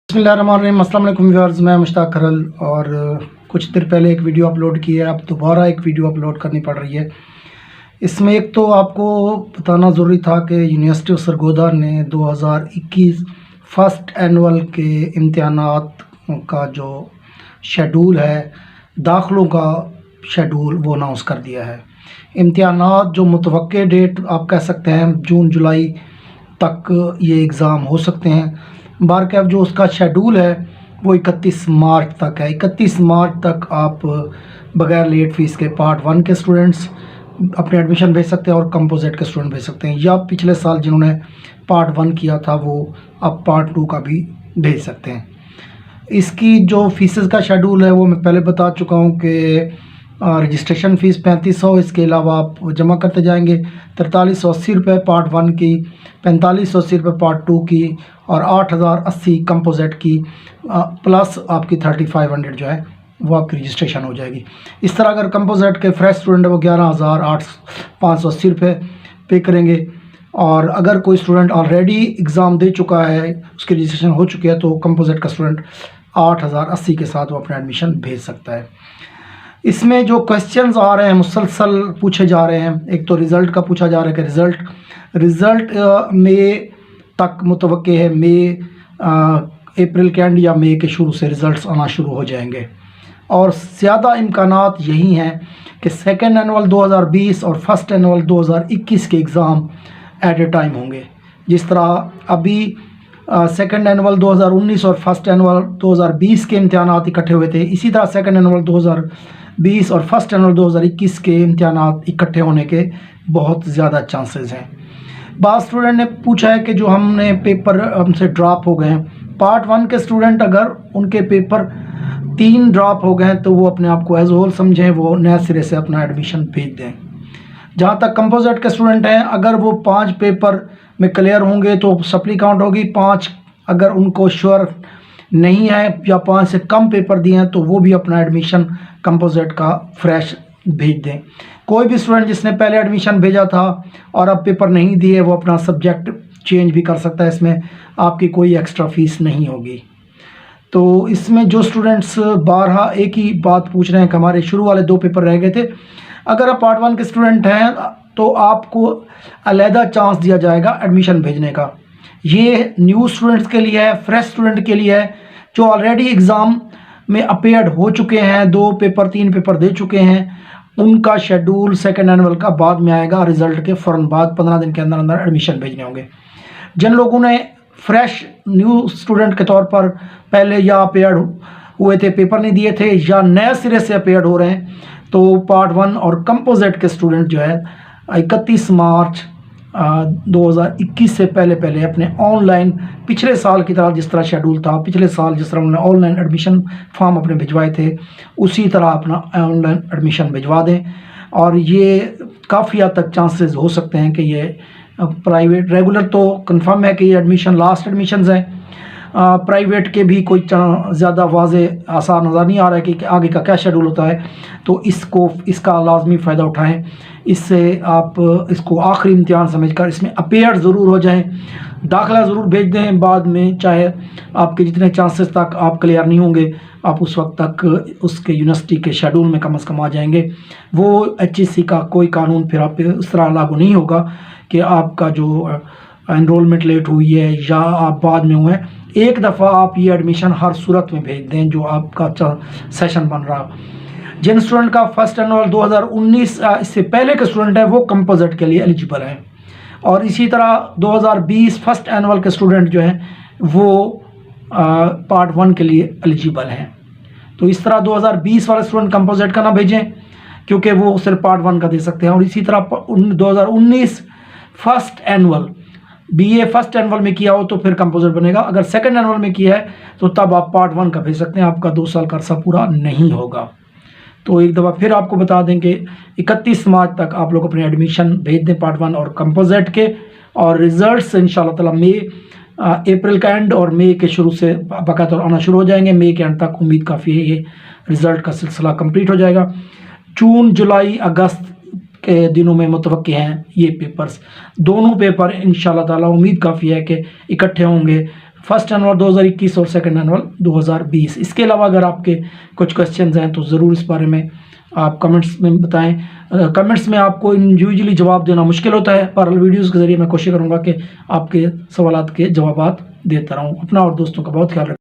बिस्मिल्लाहिर्रहमानिर्रहीम। अस्सलाम वालेकुम व्यूअर्स, मैं मुश्ताक खरल और कुछ देर पहले एक वीडियो अपलोड की है। अब दोबारा एक वीडियो अपलोड करनी पड़ रही है। इसमें एक तो आपको बताना ज़रूरी था कि यूनिवर्सिटी ऑफ सरगोदा ने 2021 फ़र्स्ट एनुअल के इम्तिहानात का जो शेड्यूल है, दाखिलों का शेड्यूल, वो अनाउंस कर दिया है। इम्तिहानात जो मुतवक्के डेट आप कह सकते हैं जून जुलाई तक ये एग्ज़ाम हो सकते हैं। बारकैफ जो उसका शेड्यूल है वो 31 मार्च तक है। 31 मार्च तक आप बग़ैर लेट फ़ीस के पार्ट 1 के स्टूडेंट्स अपने एडमिशन भेज सकते हैं और कंपोजिट के स्टूडेंट भेज सकते हैं, या पिछले साल जिन्होंने पार्ट 1 किया था वो अब पार्ट 2 का भी भेज सकते हैं। इसकी जो फ़ीसेस का शेड्यूल है वो मैं पहले बता चुका हूँ कि रजिस्ट्रेशन फ़ीस 3500, इसके अलावा आप जमा करते जाएंगे 4380 रुपये पार्ट 1 की, 4580 रुपये पार्ट 2 की और 8080 कंपोजिट की, प्लस आपकी 3500 जो है वो आपकी रजिस्ट्रेशन हो जाएगी। इस तरह अगर कंपोजिट के फ्रेश स्टूडेंट है वो 11,580 रुपये पे करेंगे, और अगर कोई स्टूडेंट ऑलरेडी एग्ज़ाम दे चुका है, उसकी रजिस्ट्रेशन हो चुकी है, तो कंपोजिट का स्टूडेंट 8080 के साथ वो अपना एडमिशन भेज सकता है। इसमें जो क्वेश्चंस आ रहे हैं मुसलसल पूछे जा रहे हैं, एक तो रिज़ल्ट का पूछा जा रहा है कि रिज़ल्ट मई तक मुतवक्के है, अप्रैल के एंड या मई के शुरू से रिज़ल्ट्स आना शुरू हो जाएंगे। और ज़्यादा इम्कानात यही हैं कि सेकेंड एनुअल 2020 और फर्स्ट एनुअल 2021 के एग्ज़ाम एट ए टाइम होंगे। जिस तरह अभी सेकेंड एनुअल 2019 और फर्स्ट एनुअल 2020 के इम्तिहानात इकट्ठे हुए थे, इसी तरह सेकेंड एनुअल 2020 और फर्स्ट एनुअल 2021 के इम्तिहानात इकट्ठे होने के बहुत ज़्यादा चांसेस हैं। बाद स्टूडेंट ने पूछा है कि जो हमने पेपर हमसे ड्रॉप हो गए हैं, पार्ट 1 के स्टूडेंट अगर उनके पेपर 3 ड्रॉप हो गए हैं तो वो अपने आप को एज होल समझें, वो नए सिरे से अपना एडमिशन भेज दें। जहाँ तक कंपोजिट के स्टूडेंट हैं, अगर वो 5 पेपर में क्लियर होंगे तो सप्ली काउंट होगी 5। अगर उनको श्योर नहीं है या 5 से कम पेपर दिए हैं तो वो भी अपना एडमिशन कंपोजिट का फ्रेश भेज दें। कोई भी स्टूडेंट जिसने पहले एडमिशन भेजा था और अब पेपर नहीं दिए, वो अपना सब्जेक्ट चेंज भी कर सकता है, इसमें आपकी कोई एक्स्ट्रा फ़ीस नहीं होगी। तो इसमें जो स्टूडेंट्स बारहा एक ही बात पूछ रहे हैं कि हमारे शुरू वाले 2 पेपर रह गए थे, अगर आप पार्ट 1 के स्टूडेंट हैं तो आपको अलहदा चांस दिया जाएगा एडमिशन भेजने का। ये न्यू स्टूडेंट्स के लिए है, फ्रेश स्टूडेंट के लिए है, जो ऑलरेडी एग्ज़ाम में अपेयर्ड हो चुके हैं, 2 पेपर 3 पेपर दे चुके हैं, उनका शेड्यूल सेकेंड एनुअल का बाद में आएगा। रिज़ल्ट के फ़ौरन बाद 15 दिन के अंदर अंदर एडमिशन भेजने होंगे। जिन लोगों ने फ्रेश न्यू स्टूडेंट के तौर पर पहले या अपेयर्ड हुए थे, पेपर नहीं दिए थे, या नए सिरे से अपेयर्ड हो रहे हैं, तो पार्ट 1 और कंपोजिट के स्टूडेंट जो है 31 मार्च 2021 से पहले अपने ऑनलाइन, पिछले साल की तरह जिस तरह शेड्यूल था, पिछले साल जिस तरह उन्होंने ऑनलाइन एडमिशन फॉर्म अपने भिजवाए थे, उसी तरह अपना ऑनलाइन एडमिशन भिजवा दें। और ये काफ़ी हद तक चांसेस हो सकते हैं कि ये प्राइवेट, रेगुलर तो कंफर्म है कि ये एडमिशन लास्ट एडमिशन्स हैं, प्राइवेट के भी कोई ज़्यादा वाज़े आसार नज़र नहीं आ रहा है कि आगे का क्या शेड्यूल होता है। तो इसका लाजमी फ़ायदा उठाएं, इससे आप इसको आखिरी इम्तिहान समझकर इसमें अपेयर ज़रूर हो जाएं, दाखिला ज़रूर भेज दें। बाद में चाहे आपके जितने चांसेस तक आप क्लियर नहीं होंगे, आप उस वक्त तक उसके यूनिवर्सिटी के शेड्यूल में कम से कम आ जाएंगे। वो HEC का कोई कानून फिर आप पे उस तरह लागू नहीं होगा कि आपका जो एनरोलमेंट लेट हुई है या आप बाद में हुए हैं, एक दफ़ा आप ये एडमिशन हर सूरत में भेज दें जो आपका सेशन बन रहा। जिन स्टूडेंट का फर्स्ट एनुअल 2019 इससे पहले के स्टूडेंट हैं, वो कंपोजिट के लिए एलिजिबल हैं, और इसी तरह 2020 फर्स्ट एनुअल के स्टूडेंट जो हैं वो पार्ट 1 के लिए एलिजिबल हैं। तो इस तरह 2020 वाले स्टूडेंट कंपोजिट का ना भेजें, क्योंकि वो सिर्फ पार्ट 1 का दे सकते हैं। और इसी तरह 2019 first annual BA first annual में किया हो तो फिर कंपोजिट बनेगा। अगर सेकंड एनुअल में किया है तो तब आप पार्ट 1 का भेज सकते हैं, आपका 2 साल का अर्सा पूरा नहीं होगा। तो एक दफ़ा फिर आपको बता दें कि 31 मार्च तक आप लोग अपने एडमिशन भेज दें पार्ट 1 और कंपोजिट के, और रिज़ल्ट्स इंशाल्लाह ताला अप्रैल का एंड और मई के शुरू से बाकायदा आना शुरू हो जाएंगे। मई के एंड तक उम्मीद काफ़ी है ये रिज़ल्ट का सिलसिला कंप्लीट हो जाएगा। जून जुलाई अगस्त के दिनों में मुतवक्के हैं ये पेपर्स, दोनों पेपर इंशाल्लाह ताला उम्मीद काफ़ी है कि इकट्ठे होंगे। फर्स्ट एनुअल 2021 और सेकंड एनुअल 2020। इसके अलावा अगर आपके कुछ क्वेश्चंस हैं तो ज़रूर इस बारे में आप कमेंट्स में बताएं। कमेंट्स में आपको इंडिविजुअली जवाब देना मुश्किल होता है, पर वीडियोज़ के ज़रिए मैं कोशिश करूँगा कि आपके सवालात के जवाब देता रहूँ। अपना और दोस्तों का बहुत ख्याल रखें।